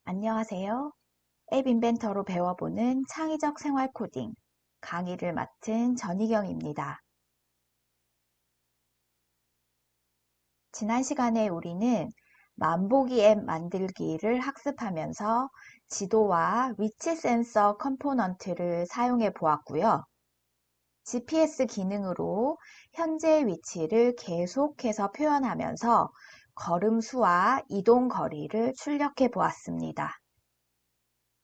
안녕하세요. 앱 인벤터로 배워보는 창의적 생활 코딩 강의를 맡은 전희경입니다. 지난 시간에 우리는 만보기 앱 만들기를 학습하면서 지도와 위치 센서 컴포넌트를 사용해 보았고요. GPS 기능으로 현재 위치를 계속해서 표현하면서 걸음 수와 이동 거리를 출력해 보았습니다.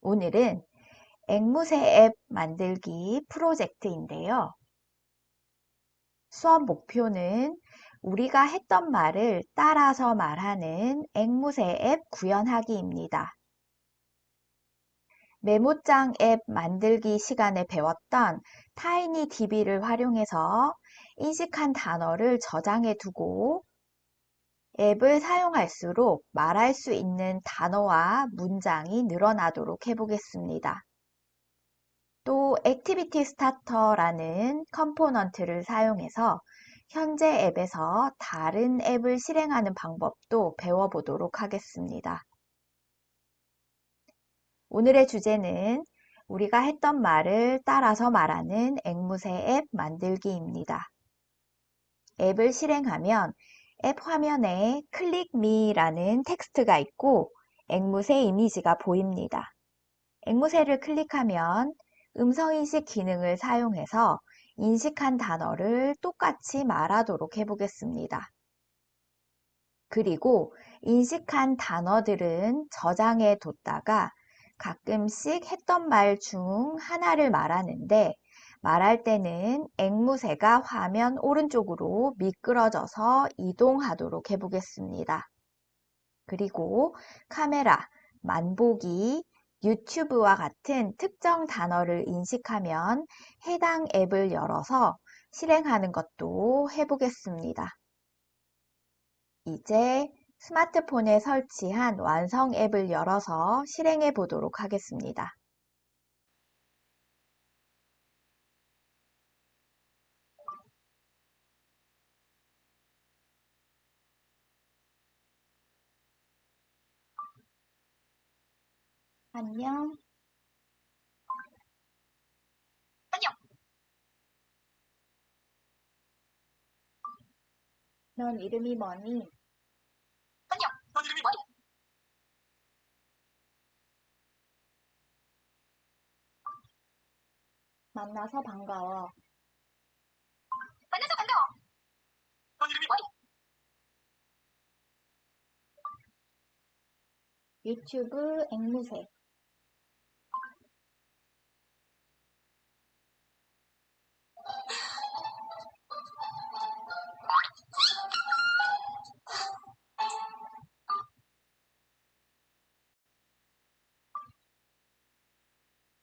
오늘은 앵무새 앱 만들기 프로젝트인데요. 수업 목표는 우리가 했던 말을 따라서 말하는 앵무새 앱 구현하기입니다. 메모장 앱 만들기 시간에 배웠던 타이니DB를 활용해서 인식한 단어를 저장해 두고 앱을 사용할수록 말할 수 있는 단어와 문장이 늘어나도록 해보겠습니다. 또 액티비티 스타터라는 컴포넌트를 사용해서 현재 앱에서 다른 앱을 실행하는 방법도 배워보도록 하겠습니다. 오늘의 주제는 우리가 했던 말을 따라서 말하는 앵무새 앱 만들기입니다. 앱을 실행하면 앱 화면에 클릭 미라는 텍스트가 있고 앵무새 이미지가 보입니다. 앵무새를 클릭하면 음성인식 기능을 사용해서 인식한 단어를 똑같이 말하도록 해보겠습니다. 그리고 인식한 단어들은 저장해 뒀다가 가끔씩 했던 말 중 하나를 말하는데 말할 때는 앵무새가 화면 오른쪽으로 미끄러져서 이동하도록 해보겠습니다. 그리고 카메라, 만보기, 유튜브와 같은 특정 단어를 인식하면 해당 앱을 열어서 실행하는 것도 해보겠습니다. 이제 스마트폰에 설치한 완성 앱을 열어서 실행해 보도록 하겠습니다. 안녕. 안녕, 넌 이름이 뭐니? 안녕, 넌 이름이 뭐니? 만나서 반가워. 만나서 반가워. 넌 이름이 뭐니? 유튜브 앵무새.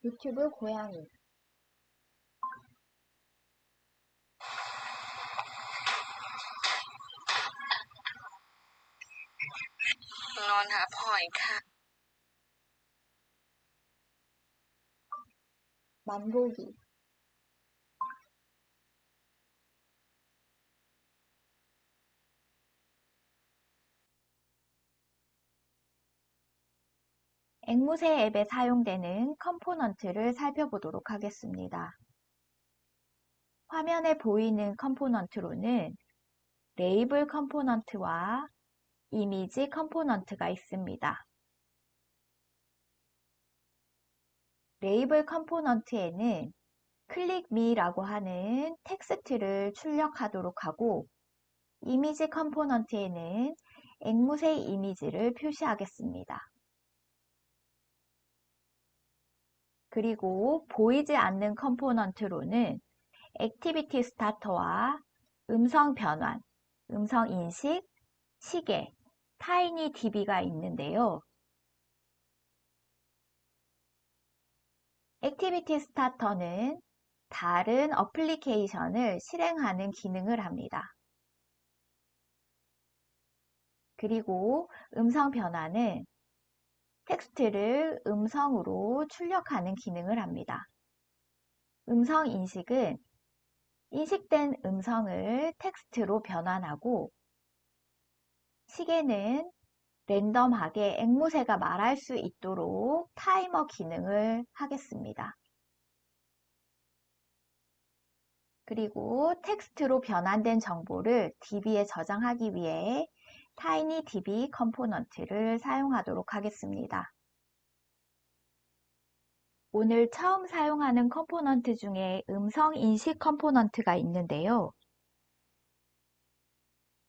유튜브 고양이. 만보기. 앵무새 앱에 사용되는 컴포넌트를 살펴보도록 하겠습니다. 화면에 보이는 컴포넌트로는 레이블 컴포넌트와 이미지 컴포넌트가 있습니다. 레이블 컴포넌트에는 클릭 미라고 하는 텍스트를 출력하도록 하고 이미지 컴포넌트에는 앵무새 이미지를 표시하겠습니다. 그리고 보이지 않는 컴포넌트로는 액티비티 스타터와 음성 변환, 음성 인식, 시계, 타이니DB가 있는데요. 액티비티 스타터는 다른 어플리케이션을 실행하는 기능을 합니다. 그리고 음성 변환은 텍스트를 음성으로 출력하는 기능을 합니다. 음성 인식은 인식된 음성을 텍스트로 변환하고 시계는 랜덤하게 앵무새가 말할 수 있도록 타이머 기능을 하겠습니다. 그리고 텍스트로 변환된 정보를 DB에 저장하기 위해 TinyDB 컴포넌트를 사용하도록 하겠습니다. 오늘 처음 사용하는 컴포넌트 중에 음성 인식 컴포넌트가 있는데요.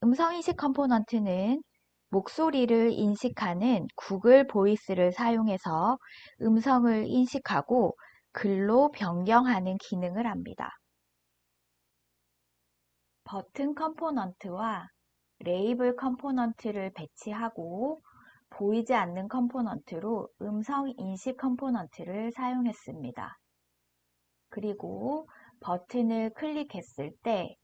음성 인식 컴포넌트는 목소리를 인식하는 구글 보이스를 사용해서 음성을 인식하고 글로 변경하는 기능을 합니다. 버튼 컴포넌트와 레이블 컴포넌트를 배치하고 보이지 않는 컴포넌트로 음성 인식 컴포넌트를 사용했습니다. 그리고 버튼을 클릭했을 때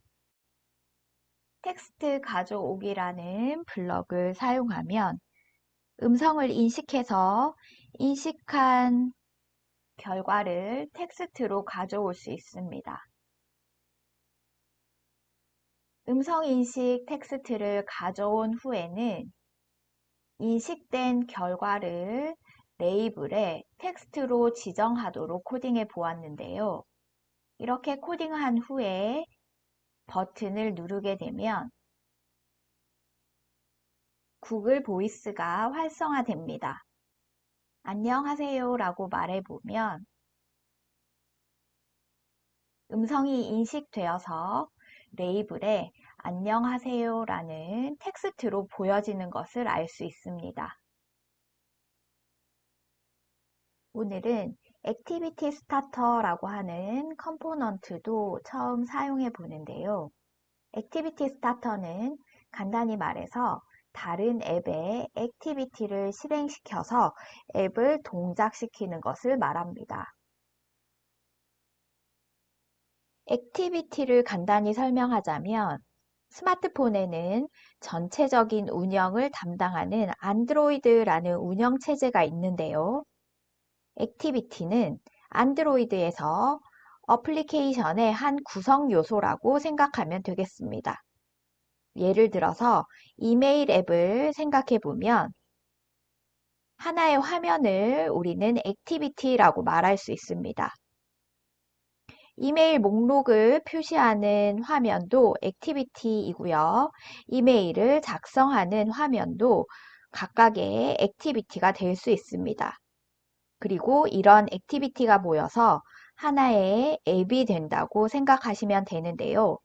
텍스트 가져오기라는 블럭을 사용하면 음성을 인식해서 인식한 결과를 텍스트로 가져올 수 있습니다. 음성 인식 텍스트를 가져온 후에는 인식된 결과를 레이블에 텍스트로 지정하도록 코딩해 보았는데요. 이렇게 코딩한 후에 버튼을 누르게 되면 구글 보이스가 활성화됩니다. 안녕하세요 라고 말해보면 음성이 인식되어서 레이블에 안녕하세요 라는 텍스트로 보여지는 것을 알 수 있습니다. 오늘은 액티비티 스타터라고 하는 컴포넌트도 처음 사용해 보는데요. 액티비티 스타터는 간단히 말해서 다른 앱에 액티비티를 실행시켜서 앱을 동작시키는 것을 말합니다. 액티비티를 간단히 설명하자면 스마트폰에는 전체적인 운영을 담당하는 안드로이드라는 운영체제가 있는데요. 액티비티는 안드로이드에서 어플리케이션의 한 구성 요소라고 생각하면 되겠습니다. 예를 들어서 이메일 앱을 생각해 보면 하나의 화면을 우리는 액티비티라고 말할 수 있습니다. 이메일 목록을 표시하는 화면도 액티비티이고요. 이메일을 작성하는 화면도 각각의 액티비티가 될 수 있습니다. 그리고 이런 액티비티가 모여서 하나의 앱이 된다고 생각하시면 되는데요.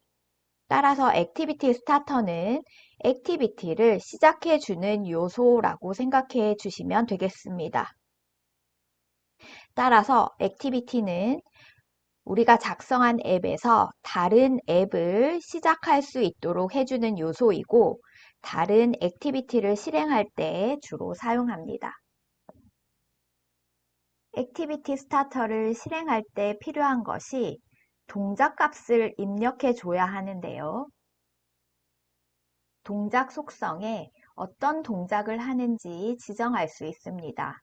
따라서 액티비티 스타터는 액티비티를 시작해주는 요소라고 생각해 주시면 되겠습니다. 따라서 액티비티는 우리가 작성한 앱에서 다른 앱을 시작할 수 있도록 해주는 요소이고 다른 액티비티를 실행할 때 주로 사용합니다. 액티비티 스타터를 실행할 때 필요한 것이 동작 값을 입력해 줘야 하는데요. 동작 속성에 어떤 동작을 하는지 지정할 수 있습니다.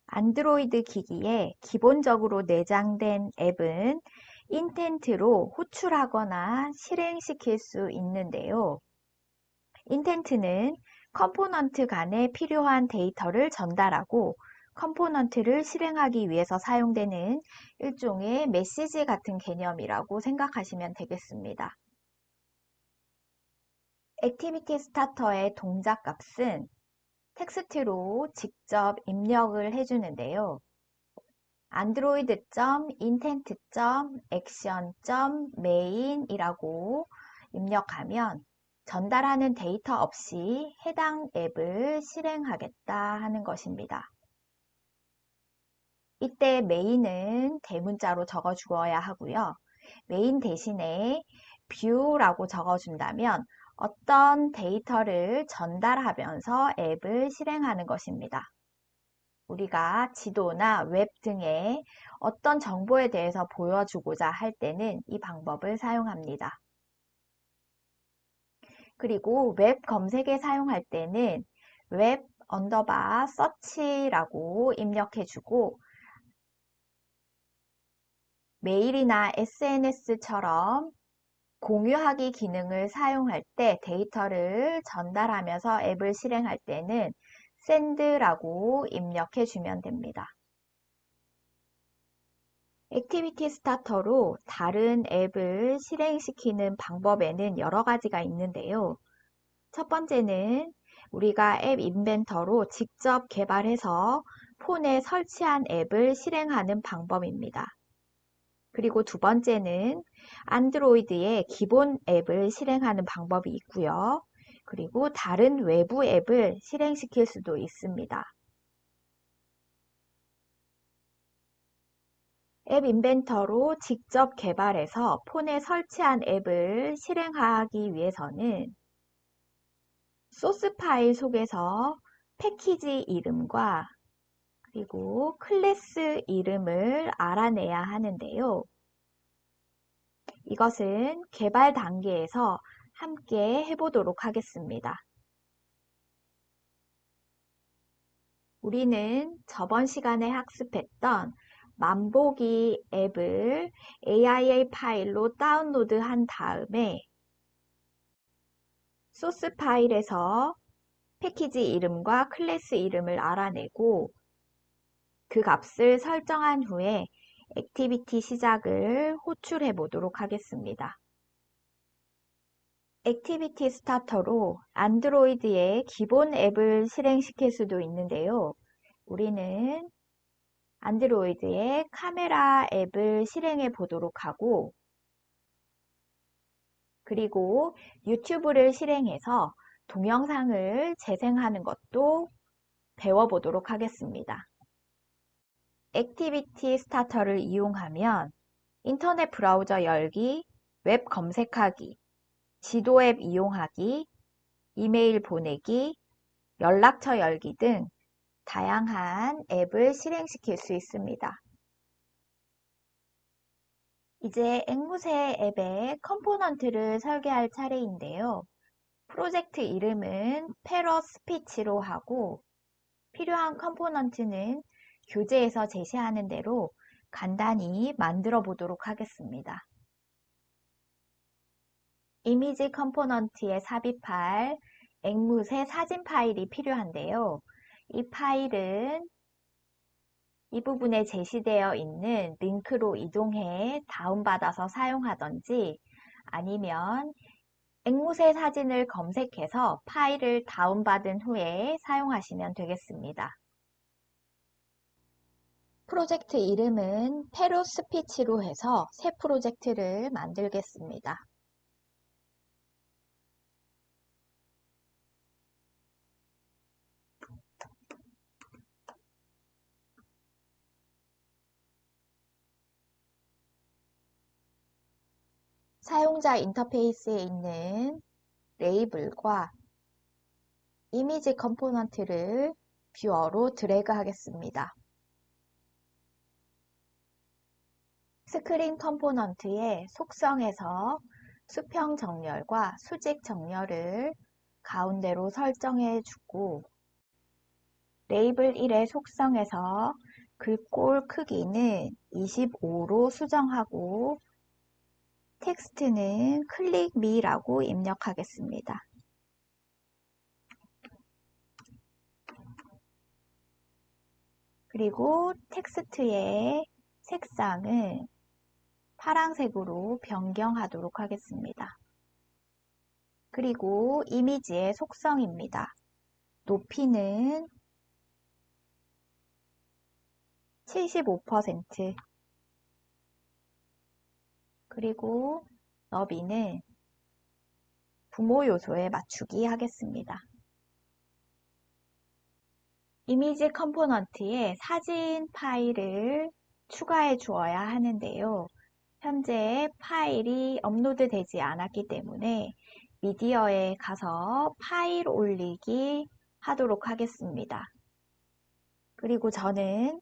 안드로이드 기기에 기본적으로 내장된 앱은 인텐트로 호출하거나 실행시킬 수 있는데요. 인텐트는 컴포넌트 간에 필요한 데이터를 전달하고 컴포넌트를 실행하기 위해서 사용되는 일종의 메시지 같은 개념이라고 생각하시면 되겠습니다. 액티비티 스타터의 동작 값은 텍스트로 직접 입력을 해주는데요. android.intent.action.main이라고 입력하면 전달하는 데이터 없이 해당 앱을 실행하겠다 하는 것입니다. 이때 main은 대문자로 적어 주어야 하고요. main 대신에 view라고 적어준다면 어떤 데이터를 전달하면서 앱을 실행하는 것입니다. 우리가 지도나 웹 등의 어떤 정보에 대해서 보여주고자 할 때는 이 방법을 사용합니다. 그리고 웹 검색에 사용할 때는 웹 언더바 서치라고 입력해주고 메일이나 SNS처럼 공유하기 기능을 사용할 때 데이터를 전달하면서 앱을 실행할 때는 send라고 입력해 주면 됩니다. 액티비티 스타터로 다른 앱을 실행시키는 방법에는 여러 가지가 있는데요. 첫 번째는 우리가 앱 인벤터로 직접 개발해서 폰에 설치한 앱을 실행하는 방법입니다. 그리고 두 번째는 안드로이드의 기본 앱을 실행하는 방법이 있고요. 그리고 다른 외부 앱을 실행시킬 수도 있습니다. 앱 인벤터로 직접 개발해서 폰에 설치한 앱을 실행하기 위해서는 소스 파일 속에서 패키지 이름과 그리고 클래스 이름을 알아내야 하는데요. 이것은 개발 단계에서 함께 해보도록 하겠습니다. 우리는 저번 시간에 학습했던 만보기 앱을 AIA 파일로 다운로드한 다음에 소스 파일에서 패키지 이름과 클래스 이름을 알아내고 그 값을 설정한 후에 액티비티 시작을 호출해 보도록 하겠습니다. 액티비티 스타터로 안드로이드의 기본 앱을 실행시킬 수도 있는데요. 우리는 안드로이드의 카메라 앱을 실행해 보도록 하고 그리고 유튜브를 실행해서 동영상을 재생하는 것도 배워보도록 하겠습니다. 액티비티 스타터를 이용하면 인터넷 브라우저 열기, 웹 검색하기, 지도 앱 이용하기, 이메일 보내기, 연락처 열기 등 다양한 앱을 실행시킬 수 있습니다. 이제 앵무새 앱의 컴포넌트를 설계할 차례인데요. 프로젝트 이름은 패러 스피치로 하고 필요한 컴포넌트는 교재에서 제시하는 대로 간단히 만들어 보도록 하겠습니다. 이미지 컴포넌트에 삽입할 앵무새 사진 파일이 필요한데요. 이 파일은 이 부분에 제시되어 있는 링크로 이동해 다운받아서 사용하던지 아니면 앵무새 사진을 검색해서 파일을 다운받은 후에 사용하시면 되겠습니다. 프로젝트 이름은 페로 스피치로 해서 새 프로젝트를 만들겠습니다. 사용자 인터페이스에 있는 레이블과 이미지 컴포넌트를 뷰어로 드래그 하겠습니다. 스크린 컴포넌트의 속성에서 수평 정렬과 수직 정렬을 가운데로 설정해 주고 레이블 1의 속성에서 글꼴 크기는 25로 수정하고 텍스트는 클릭 미라고 입력하겠습니다. 그리고 텍스트의 색상은 파란색으로 변경하도록 하겠습니다. 그리고 이미지의 속성입니다. 높이는 75% 그리고 너비는 부모 요소에 맞추기 하겠습니다. 이미지 컴포넌트에 사진 파일을 추가해 주어야 하는데요. 현재 파일이 업로드 되지 않았기 때문에 미디어에 가서 파일 올리기 하도록 하겠습니다. 그리고 저는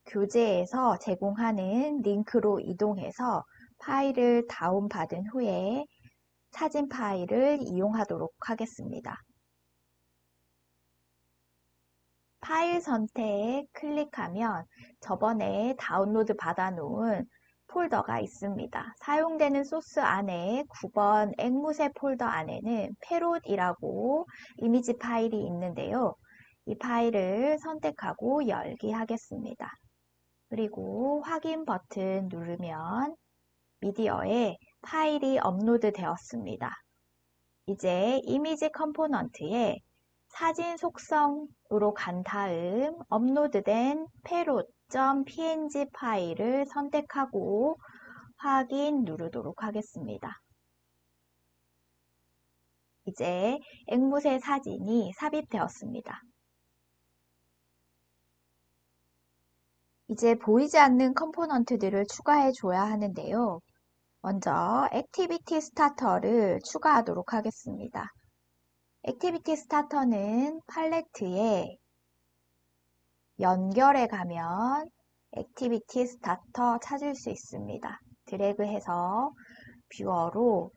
교재에서 제공하는 링크로 이동해서 파일을 다운받은 후에 사진 파일을 이용하도록 하겠습니다. 파일 선택 클릭하면 저번에 다운로드 받아놓은 폴더가 있습니다. 사용되는 소스 안에 9번 앵무새 폴더 안에는 페롯이라고 이미지 파일이 있는데요. 이 파일을 선택하고 열기 하겠습니다. 그리고 확인 버튼 누르면 미디어에 파일이 업로드 되었습니다. 이제 이미지 컴포넌트에 사진 속성으로 간 다음 업로드된 parrot.png 파일을 선택하고 확인 누르도록 하겠습니다. 이제 앵무새 사진이 삽입되었습니다. 이제 보이지 않는 컴포넌트들을 추가해 줘야 하는데요. 먼저 액티비티 스타터를 추가하도록 하겠습니다. 액티비티 스타터는 팔레트에 연결해 가면 액티비티 스타터 찾을 수 있습니다. 드래그해서 뷰어로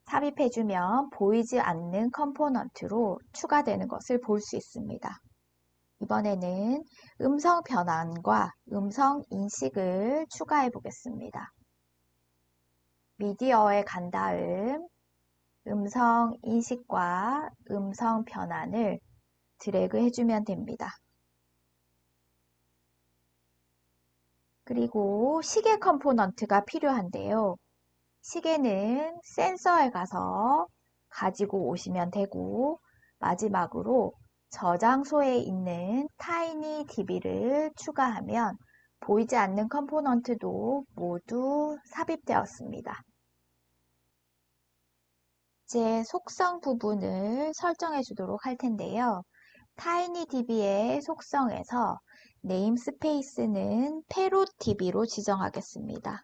삽입해주면 보이지 않는 컴포넌트로 추가되는 것을 볼 수 있습니다. 이번에는 음성 변환과 음성 인식을 추가해 보겠습니다. 미디어에 간 다음 음성 인식과 음성 변환을 드래그 해주면 됩니다. 그리고 시계 컴포넌트가 필요한데요. 시계는 센서에 가서 가지고 오시면 되고 마지막으로 저장소에 있는 TinyDB를 추가하면 보이지 않는 컴포넌트도 모두 삽입되었습니다. 이제 속성 부분을 설정해 주도록 할 텐데요. TinyDB의 속성에서 네임스페이스는 parrotDB로 지정하겠습니다.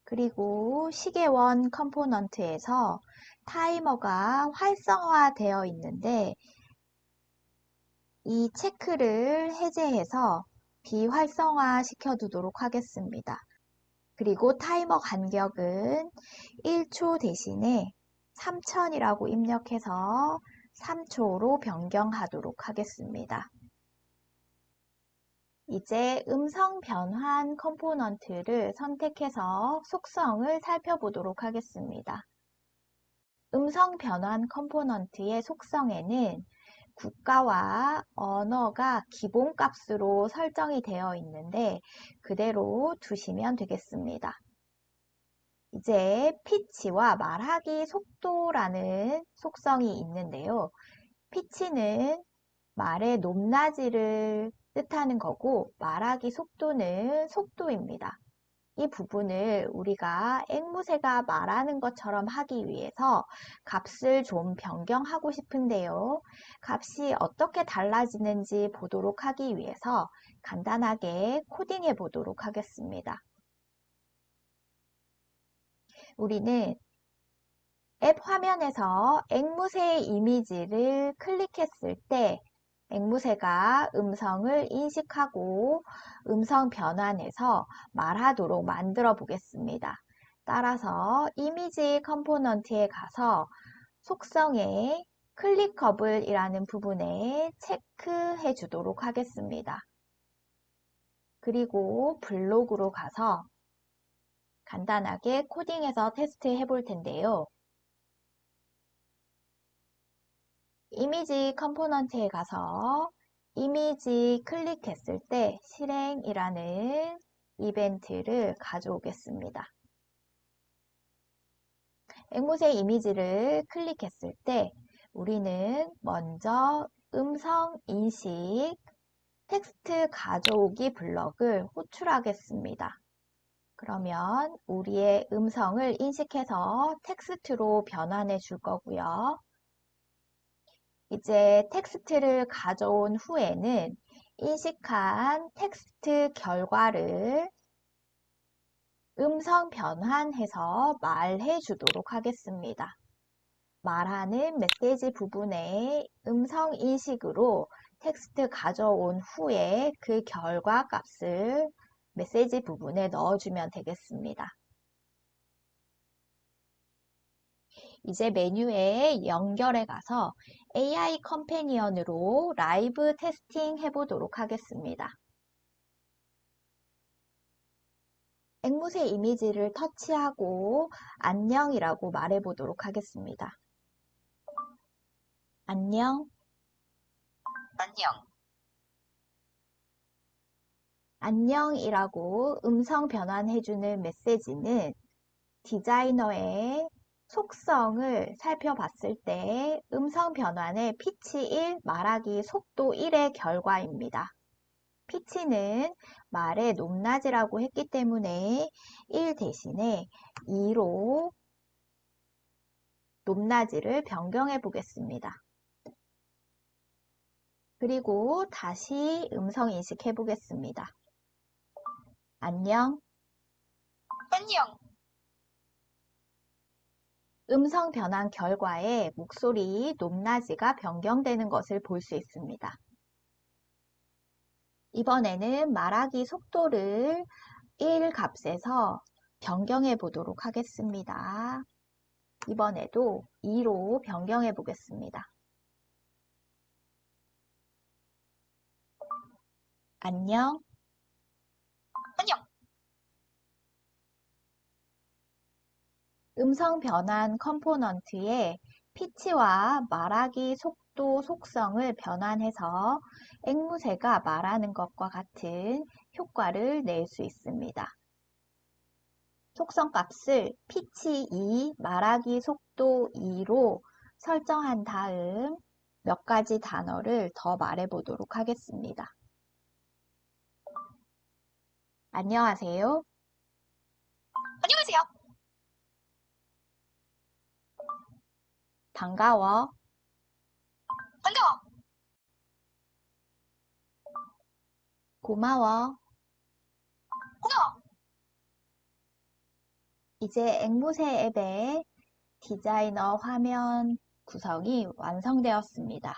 그리고 시계원 컴포넌트에서 타이머가 활성화되어 있는데 이 체크를 해제해서 비활성화 시켜두도록 하겠습니다. 그리고 타이머 간격은 1초 대신에 3000이라고 입력해서 3초로 변경하도록 하겠습니다. 이제 음성 변환 컴포넌트를 선택해서 속성을 살펴보도록 하겠습니다. 음성 변환 컴포넌트의 속성에는 국가와 언어가 기본값으로 설정이 되어 있는데 그대로 두시면 되겠습니다. 이제 피치와 말하기 속도라는 속성이 있는데요. 피치는 말의 높낮이를 뜻하는 거고 말하기 속도는 속도입니다. 이 부분을 우리가 앵무새가 말하는 것처럼 하기 위해서 값을 좀 변경하고 싶은데요. 값이 어떻게 달라지는지 보도록 하기 위해서 간단하게 코딩해 보도록 하겠습니다. 우리는 앱 화면에서 앵무새의 이미지를 클릭했을 때 앵무새가 음성을 인식하고 음성 변환해서 말하도록 만들어 보겠습니다. 따라서 이미지 컴포넌트에 가서 속성에 클릭커블이라는 부분에 체크해 주도록 하겠습니다. 그리고 블록으로 가서 간단하게 코딩해서 테스트해 볼 텐데요. 이미지 컴포넌트에 가서 이미지 클릭했을 때 실행이라는 이벤트를 가져오겠습니다. 앵무새 이미지를 클릭했을 때 우리는 먼저 음성 인식 텍스트 가져오기 블럭을 호출하겠습니다. 그러면 우리의 음성을 인식해서 텍스트로 변환해 줄 거고요. 이제 텍스트를 가져온 후에는 인식한 텍스트 결과를 음성 변환해서 말해 주도록 하겠습니다. 말하는 메시지 부분에 음성 인식으로 텍스트 가져온 후에 그 결과 값을 메시지 부분에 넣어주면 되겠습니다. 이제 메뉴에 연결해 가서 AI 컴패니언으로 라이브 테스팅 해보도록 하겠습니다. 앵무새 이미지를 터치하고 안녕이라고 말해보도록 하겠습니다. 안녕, 안녕. 안녕이라고 음성 변환해주는 메시지는 디자이너의 속성을 살펴봤을 때 음성 변환의 피치 1, 말하기 속도 1의 결과입니다. 피치는 말의 높낮이라고 했기 때문에 1 대신에 2로 높낮이를 변경해 보겠습니다. 그리고 다시 음성 인식해 보겠습니다. 안녕. 안녕. 음성 변환 결과에 목소리 높낮이가 변경되는 것을 볼 수 있습니다. 이번에는 말하기 속도를 1 값에서 변경해 보도록 하겠습니다. 이번에도 2로 변경해 보겠습니다. 안녕. 안녕. 음성 변환 컴포넌트의 피치와 말하기 속도 속성을 변환해서 앵무새가 말하는 것과 같은 효과를 낼 수 있습니다. 속성 값을 피치 2, 말하기 속도 2로 설정한 다음 몇 가지 단어를 더 말해 보도록 하겠습니다. 안녕하세요. 안녕하세요. 반가워. 반가워. 고마워. 고마워. 이제 앵무새 앱의 디자이너 화면 구성이 완성되었습니다.